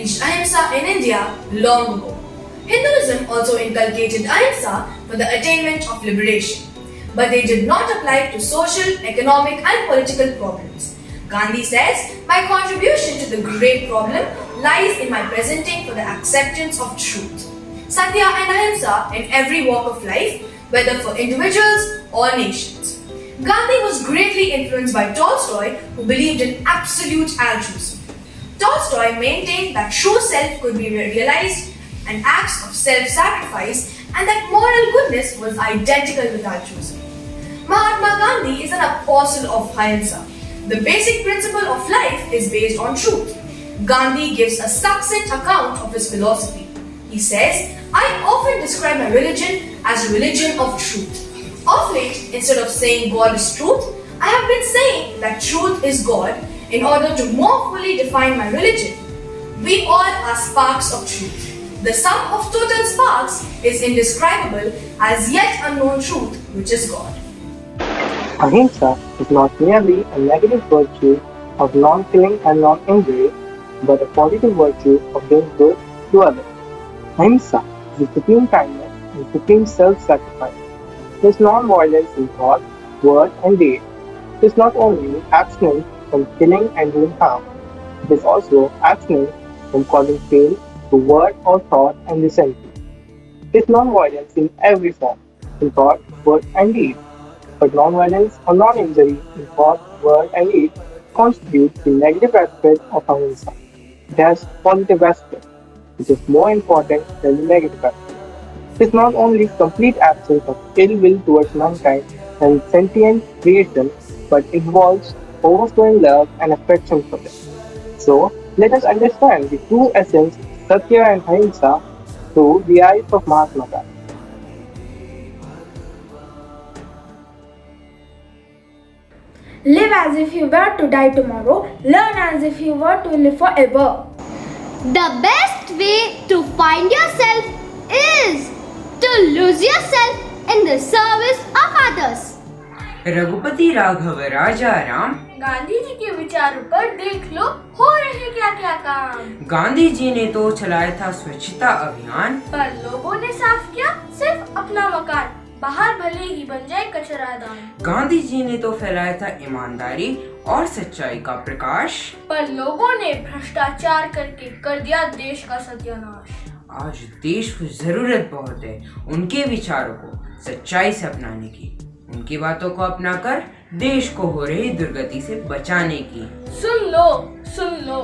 preached ahimsa in India long ago. Hinduism also inculcated ahimsa for the attainment of liberation, but they did not apply it to social, economic, and political problems. Gandhi says, "My contribution to the great problem lies in my presenting for the acceptance of truth." Satya and ahimsa in every walk of life, whether for individuals or nations. Gandhi was greatly influenced by Tolstoy, who believed in absolute altruism. Tolstoy maintained that true self could be realized and acts of self-sacrifice, and that moral goodness was identical with altruism. Mahatma Gandhi is an apostle of ahimsa. The basic principle of life is based on truth. Gandhi gives a succinct account of his philosophy. He says, "I often describe my religion as a religion of truth. Of late, instead of saying God is truth, I have been saying that truth is God in order to more fully define my religion. We all are sparks of truth. The sum of total sparks is indescribable as yet unknown truth, which is God." Ahimsa is not merely a negative virtue of non-killing and non-injury, but a positive virtue of doing good to others. Ahimsa is the supreme kindness and supreme self-sacrifice. It is non-violence in thought, word, and deed. It is not only abstinence from killing and doing harm, it is also abstinence from causing pain to word or thought and resentment. It is non-violence in every form, in thought, word, and deed. But non-violence or non-injury in thought, word, and deed constitutes the negative aspect of ahimsa. It has positive aspect, which is more important than the negative aspect. It is not only complete absence of ill will towards mankind and sentient creation, but involves overflowing love and affection for them. So, let us understand the true essence of Satya and Ahimsa through the eyes of Mahatma Gandhi. Live as if you were to die tomorrow. Learn as if you were to live forever. The best way to find yourself is to lose yourself in the service of others. Raghupati Raghav राजा राम। गांधी जी के विचारों पर देख लो हो रहे क्या क्या काम। गांधी जी ने तो चलाया था स्वच्छता अभियान, पर लोगों ने साफ किया सिर्फ अपना मकान, बाहर भले ही बन जाए कचरादान। गांधी जी ने तो फैलाया था ईमानदारी और सच्चाई का प्रकाश, पर लोगों ने भ्रष्टाचार करके कर दिया देश का सत्यानाश। आज देश को जरूरत बहुत है उनके विचारों को सच्चाई से अपनाने की, उनकी बातों को अपनाकर देश को हो रही दुर्गति से बचाने की। सुन लो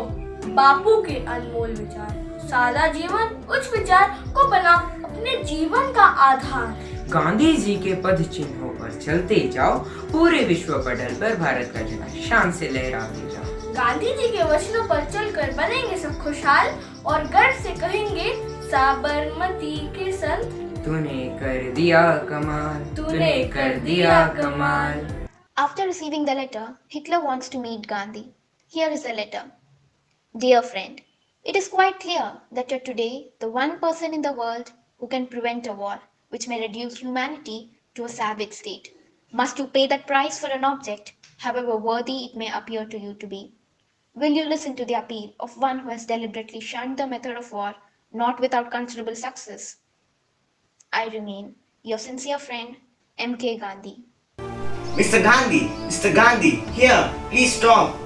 बापू के अनमोल विचार। सादा जीवन उच्च विचार को बना अपने जीवन का आधार। गांधी जी के पद चिन्हों पर चलते जाओ, पूरे विश्व पटल पर भारत का झंडा शान से लहराते जाओ। गांधी जी के वचनों पर चलकर बनेंगे सब खुशहाल और गर्व से कहेंगे साबरमती के संत, तूने कर दिया कमाल, तूने कर दिया कमाल। After receiving the letter, Hitler wants to meet Gandhi. Here is the letter. Dear friend, it is quite clear that you're today the one person in the world who can prevent a war which may reduce humanity to a savage state. Must you pay that price for an object, however worthy it may appear to you to be? Will you listen to the appeal of one who has deliberately shunned the method of war, not without considerable success? I remain your sincere friend, M.K. Gandhi. Mr. Gandhi, here, please stop.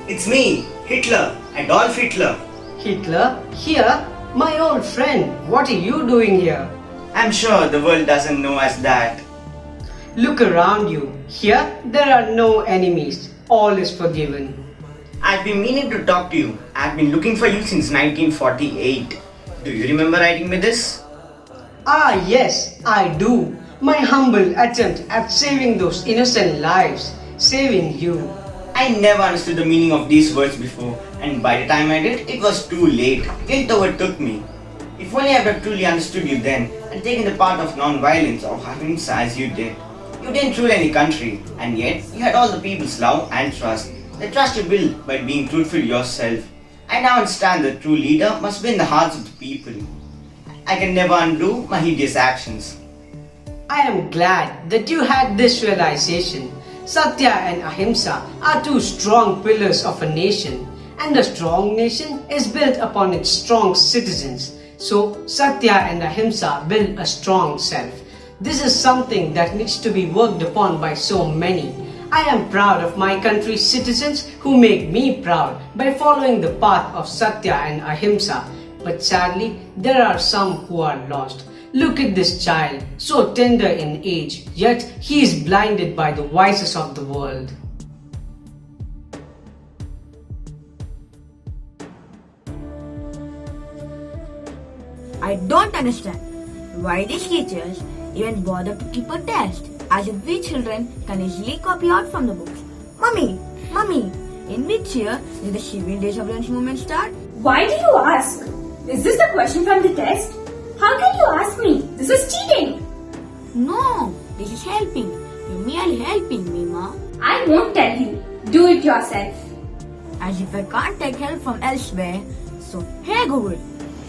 It's me, Hitler, Adolf Hitler. Hitler? Here? My old friend, what are you doing here? I'm sure the world doesn't know as that. Look around you. Here, there are no enemies. All is forgiven. I've been meaning to talk to you. I've been looking for you since 1948. Do you remember writing me this? Ah, yes, I do. My humble attempt at saving those innocent lives. Saving you. I never understood the meaning of these words before, and by the time I did, it was too late. Guilt overtook me. If only I had truly understood you then, and taken the part of non-violence or ahimsa as you did. You didn't rule any country, and yet you had all the people's love and trust. The trust you built by being truthful yourself. I now understand that true leader must be in the hearts of the people. I can never undo my hideous actions. I am glad that you had this realization. Satya and Ahimsa are two strong pillars of a nation, and a strong nation is built upon its strong citizens. So, Satya and Ahimsa build a strong self. This is something that needs to be worked upon by so many. I am proud of my country's citizens who make me proud by following the path of Satya and Ahimsa. But sadly, there are some who are lost. Look at this child, so tender in age, yet he is blinded by the vices of the world. I don't understand why these teachers even bother to keep a test, as if we children can easily copy out from the books. Mummy, in which year did the Civil Disobedience movement start? Why do you ask? Is this the question from the test? How can you ask me? This is cheating. No, this is helping. You're merely helping me, Ma. I won't tell you. Do it yourself. As if I can't take help from elsewhere. So, hey Google,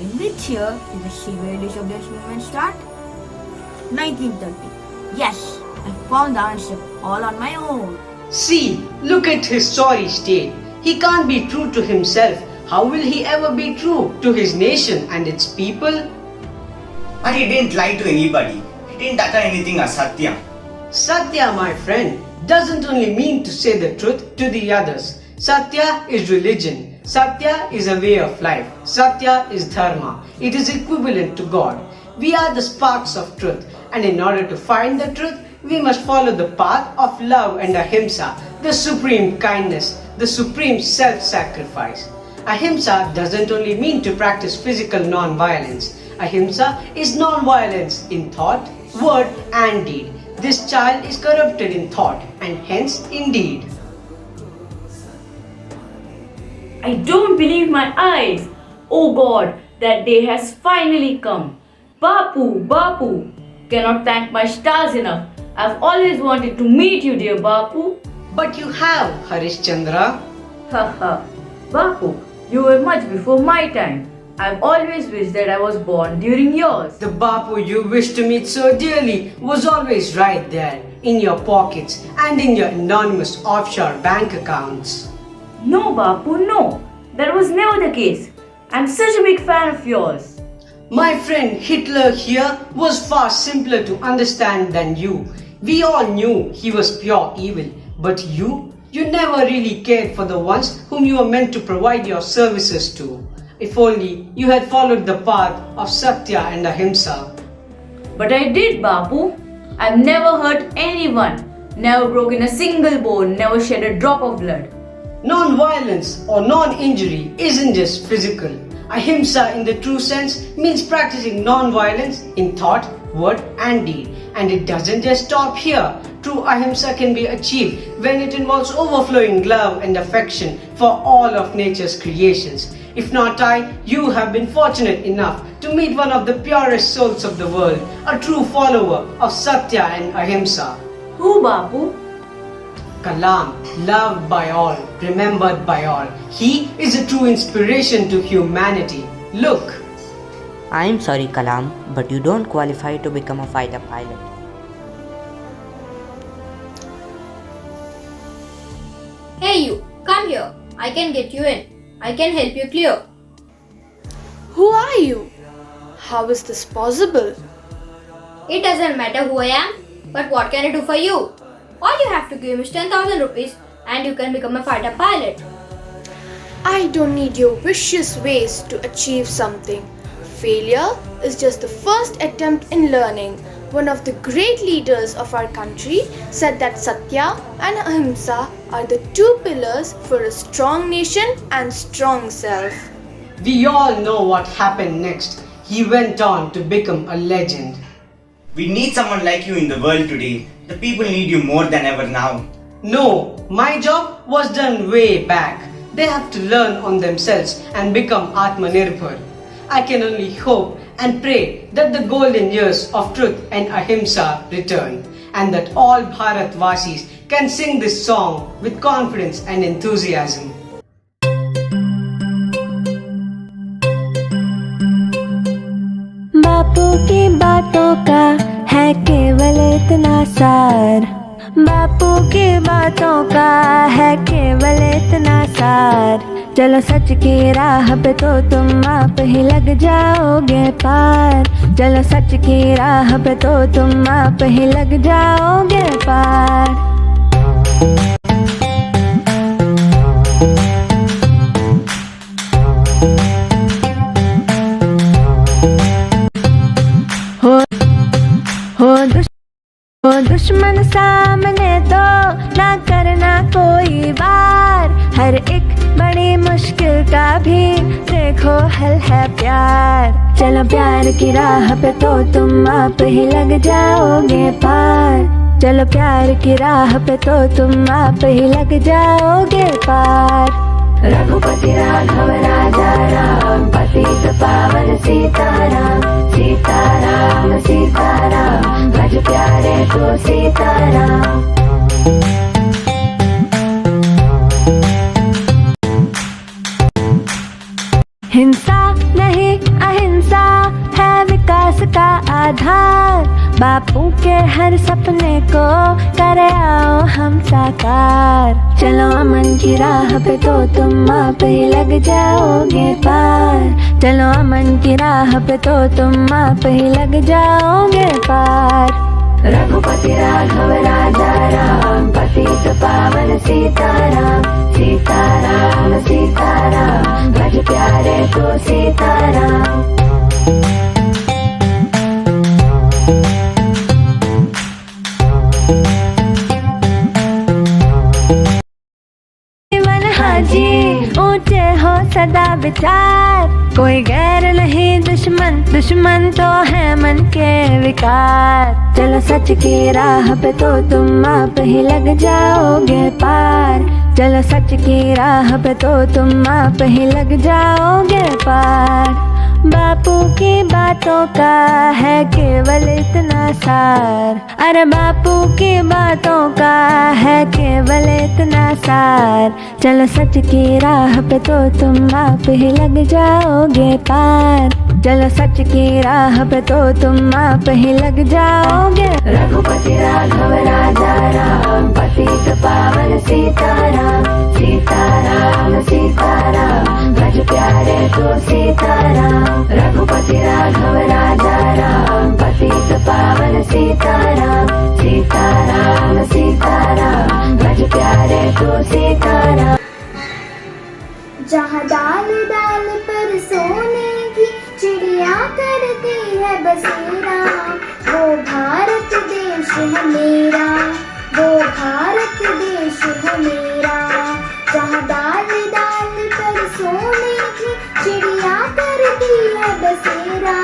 in which year did the Civil Disobedience movement start? 1930. Yes, I found the answer all on my own. See, look at his sorry state. He can't be true to himself. How will he ever be true to his nation and its people? But he didn't lie to anybody. He didn't utter anything as Satya. Satya, my friend, doesn't only mean to say the truth to the others. Satya is religion. Satya is a way of life. Satya is dharma. It is equivalent to God. We are the sparks of truth, and in order to find the truth, we must follow the path of love and ahimsa, the supreme kindness, the supreme self-sacrifice. Ahimsa doesn't only mean to practice physical non-violence. Ahimsa is non-violence in thought, word and deed. This child is corrupted in thought and hence in deed. I don't believe my eyes. Oh God, that day has finally come. Bapu, cannot thank my stars enough. I've always wanted to meet you, dear Bapu. But you have, Harishchandra. Haha, Bapu, you were much before my time. I've always wished that I was born during yours. The Bapu you wish to meet so dearly was always right there, in your pockets and in your anonymous offshore bank accounts. No, Bapu, no. That was never the case. I'm such a big fan of yours. My friend Hitler here was far simpler to understand than you. We all knew he was pure evil, but you never really cared for the ones whom you were meant to provide your services to. If only you had followed the path of Satya and Ahimsa. But I did, Bapu. I've never hurt anyone, never broken a single bone, never shed a drop of blood. Non-violence or non-injury isn't just physical. Ahimsa in the true sense means practicing non-violence in thought, word and deed. And it doesn't just stop here. True ahimsa can be achieved when it involves overflowing love and affection for all of nature's creations. If not I, you have been fortunate enough to meet one of the purest souls of the world, a true follower of Satya and Ahimsa. Who, Bapu? Kalam, loved by all, remembered by all. He is a true inspiration to humanity. Look. I am sorry, Kalam, but you don't qualify to become a fighter pilot. Hey you, come here. I can get you in. I can help you clear. Who are you? How is this possible? It doesn't matter who I am, but what can I do for you? All you have to give is 10,000 rupees and you can become a fighter pilot. I don't need your vicious ways to achieve something. Failure is just the first attempt in learning. One of the great leaders of our country said that Satya and Ahimsa are the two pillars for a strong nation and strong self. We all know what happened next. He went on to become a legend. We need someone like you in the world today. The people need you more than ever now. No, my job was done way back. They have to learn on themselves and become Atmanirbhar. I can only hope and pray that the golden years of truth and ahimsa return and that all Bharatvasis can sing this song with confidence and enthusiasm. बापू की बातों का है केवल इतना सार, बापू की बातों का है केवल इतना सार, चलो सच की राह पे तो तुम आप ही लग जाओगे पार। चलो सच की राह पे तो तुम आप ही लग जाओगे पार। हो दुश्मन सामने तो ना करना कोई वार। हर एक बड़ी मुश्किल का भी देखो हल है प्यार। चलो प्यार की राह पे तो तुम आप ही लग जाओगे पार। चलो प्यार की राह पे तो तुम आप ही लग जाओगे पार। रघुपति राघव राजा राम पतित पावन सीताराम। सीताराम सीताराम भज प्यारे को सीताराम। हिंसा नहीं अहिंसा है विकास का आधार। बापू के हर सपने को कर आओ हम साकार। चलो अमन की राह पे तो तुम आप ही लग जाओगे पार। चलो अमन की राह पे तो तुम आप ही लग जाओगे पार। रघुपति राघव राजा राम पतित पावन सीताराम। सीताराम सीताराम भज प्यारे को सीताराम। ऊंचे हो सदा विचार। कोई गैर नहीं दुश्मन, दुश्मन तो है मन के विकार। चलो सच की राह पे तो तुम आप ही लग जाओगे पार। चलो सच की राह पे तो तुम आप ही लग जाओगे पार। बापू की बातों का है केवल इतना सार। अरे बापू की बातों का है केवल इतना सार। चलो सच की राह पे तो तुम आप ही लग जाओगे पार। चलो सच की राह पे तो तुम आप ही लग जाओगे। रघुपति राघव राजा राम पतित पावन सीताराम। सीताराम सीताराम भज प्यारे को सीताराम। रघुपति राघव राजा राम पतित पावन सीताराम। सीताराम सीताराम भज प्यारे को सीताराम। जहाँ डाल डाल पर सोने की चिड़िया करती है बसेरा, वो भारत देश है मेरा, वो भारत देश है मेरा। जहाँ डाल डाल पर सोने की चिड़िया करती है बसेरा,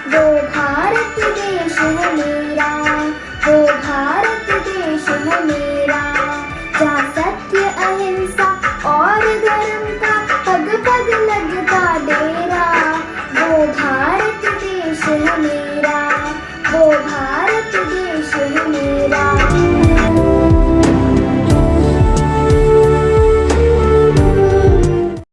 वो भारत देश है मेरा, वो भारत देश है मेरा। जहाँ सत्य अहिंसा और धर्म का पग पग लगता डेरा, वो भारत देश है मेरा, वो भारत देश है मेरा।